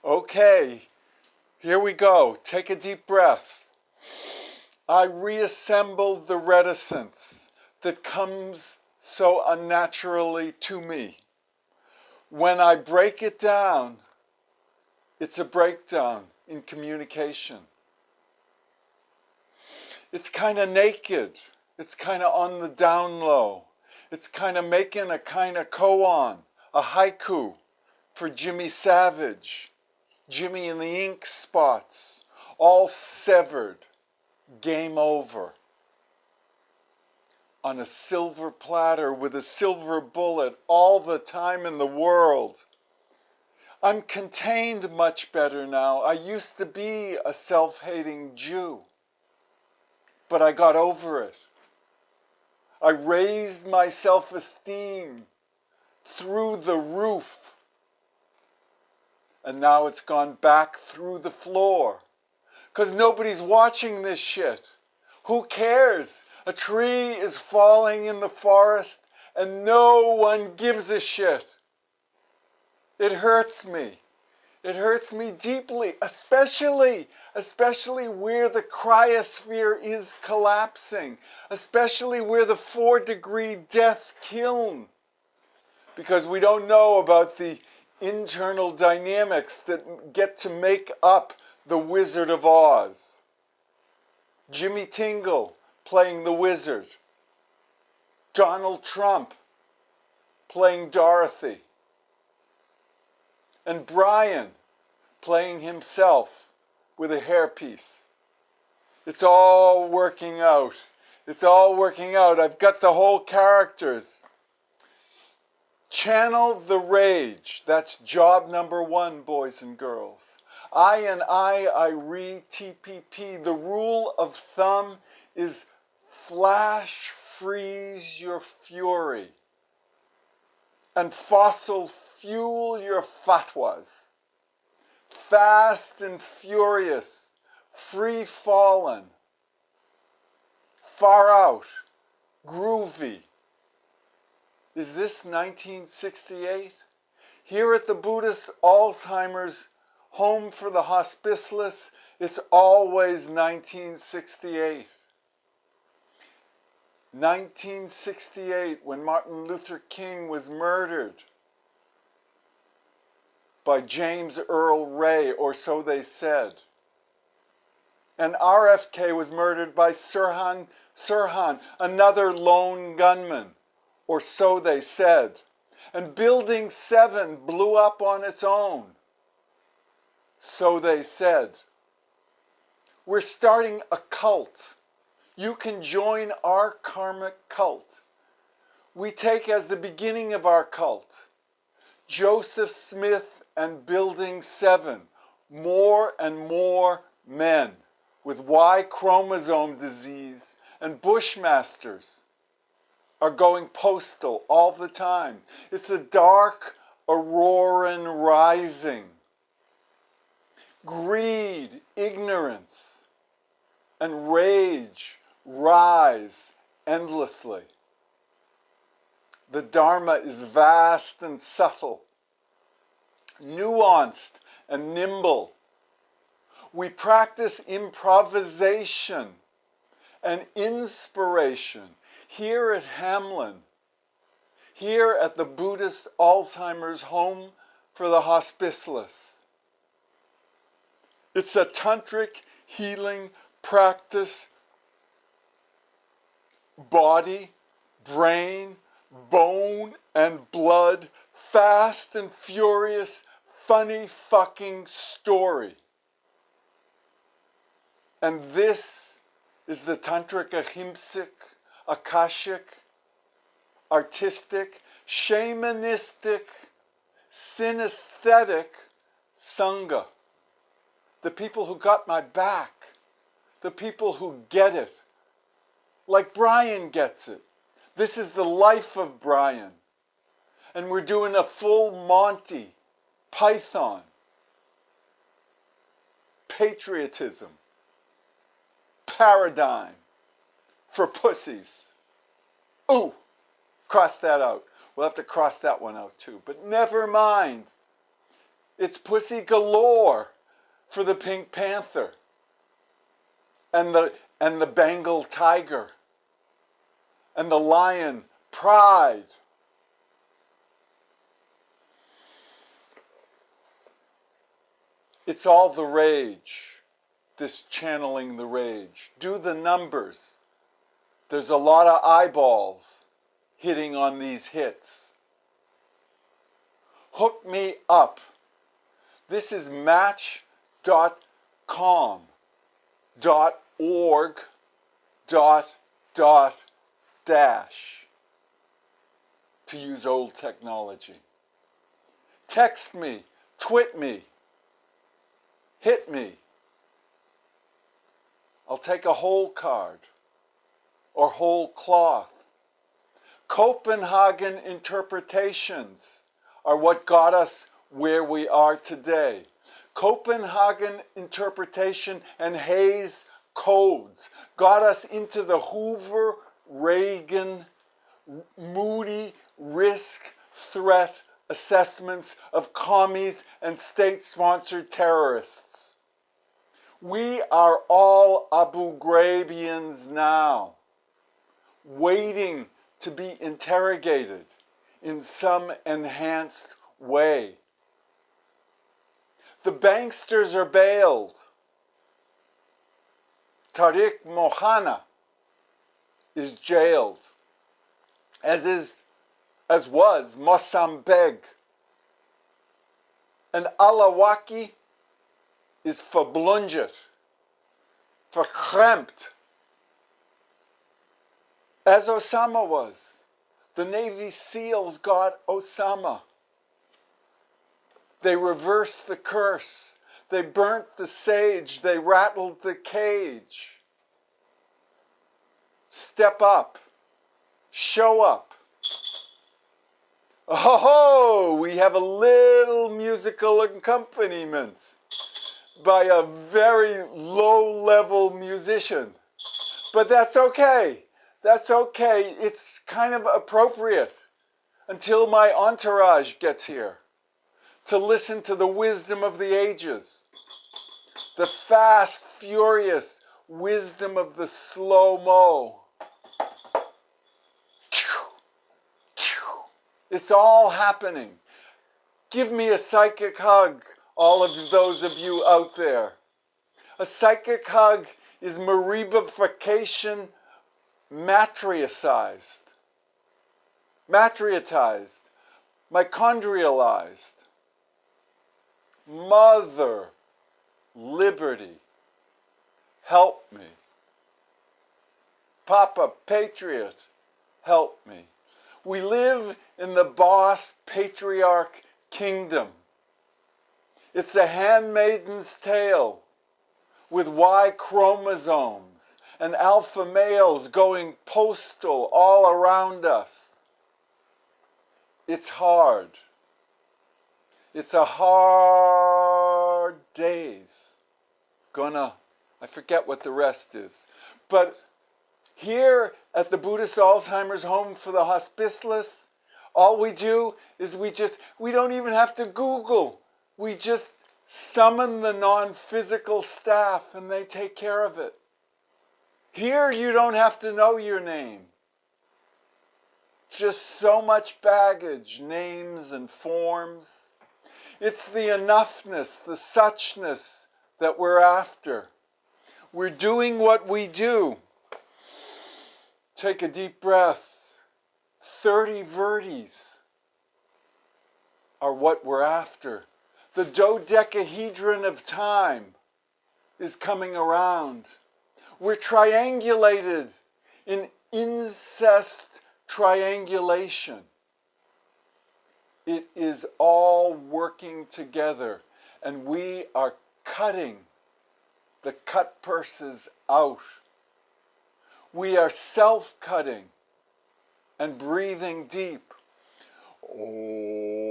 Okay, here we go. Take a deep breath. I reassembled the reticence that comes so unnaturally to me. When I break it down, it's a breakdown in communication. It's kind of naked. It's kind of on the down low. It's kind of making a kind of koan, a haiku for Jimmy Savage, Jimmy and the Ink Spots, all severed, game over. On a silver platter with a silver bullet all the time in the world. I'm contained much better now. I used to be a self-hating Jew, but I got over it. I raised my self-esteem through the roof, and now it's gone back through the floor, because nobody's watching this shit. Who cares? A tree is falling in the forest, and no one gives a shit. It hurts me. It hurts me deeply, especially where the cryosphere is collapsing, especially where the 4-degree death kiln, because we don't know about the internal dynamics that get to make up the Wizard of Oz. Jimmy Tingle playing the wizard. Donald Trump playing Dorothy. And Brian playing himself with a hairpiece. It's all working out. It's all working out. I've got the whole characters. Channel the rage. That's job number 1, boys and girls. I read TPP. The rule of thumb is flash freeze your fury and fossil fuel your fatwas. Fast and furious, free fallen, far out, groovy. Is this 1968? Here at the Buddhist Alzheimer's Home for the Hospiceless, it's always 1968. 1968, when Martin Luther King was murdered by James Earl Ray, or so they said. And RFK was murdered by Sirhan, another lone gunman, or so they said. And Building 7 blew up on its own, so they said. We're starting a cult. You can join our karmic cult. We take as the beginning of our cult Joseph Smith and Building 7, more and more men with Y chromosome disease and Bushmasters are going postal all the time. It's a dark auroran rising. Greed, ignorance, and rage rise endlessly. The Dharma is vast and subtle, nuanced and nimble. We practice improvisation and inspiration here at Hamlin, here at the Buddhist Alzheimer's Home for the Hospiceless. It's a tantric healing practice, body, brain, bone, and blood, fast and furious, funny fucking story. And this is the tantric ahimsic, akashic, artistic, shamanistic, synesthetic sangha. The people who got my back, the people who get it, like Brian gets it. This is the life of Brian. And we're doing a full Monty Python. Patriotism. Paradigm for pussies. Ooh, cross that out. We'll have to cross that one out too. But never mind. It's pussy galore for the Pink Panther and the Bengal tiger and the lion Pride. It's all the rage, this channeling the rage. Do the numbers. There's a lot of eyeballs hitting on these hits. Hook me up. This is match.com, .org, dash, to use old technology. Text me, twit me, hit me. I'll take a whole card or whole cloth. Copenhagen interpretations are what got us where we are today. Copenhagen interpretation and Hayes codes got us into the Hoover, Reagan, Moody risk threat assessments of commies and state-sponsored terrorists. We are all Abu Ghrabians now, waiting to be interrogated in some enhanced way. The banksters are bailed. Tariq Mohana is jailed, as was Mossam Beg. And Alawaki is verblunget, verklempt, as Osama was. The Navy SEALs got Osama. They reversed the curse. They burnt the sage. They rattled the cage. Step up. Show up. Oh, we have a little musical accompaniment by a very low-level musician. But that's okay. That's okay. It's kind of appropriate until my entourage gets here to listen to the wisdom of the ages, the fast, furious wisdom of the slow-mo. It's all happening. Give me a psychic hug, all of those of you out there. A psychic hug is maribification matriotized, mitochondrialized. Mother Liberty, help me. Papa Patriot, help me. We live in the boss patriarch kingdom. It's a handmaiden's tale with Y chromosomes and alpha males going postal all around us. It's hard. It's a hard days. I forget what the rest is. But here at the Buddhist Alzheimer's Home for the Hospiceless, all we do is we don't even have to Google. We just summon the non-physical staff and they take care of it. Here you don't have to know your name. Just so much baggage, names and forms. It's the enoughness, the suchness that we're after. We're doing what we do. Take a deep breath. 30 verties are what we're after. The dodecahedron of time is coming around. We're triangulated in incest triangulation. It is all working together, and we are cutting the cut purses out. We are self-cutting and breathing deep. Oh.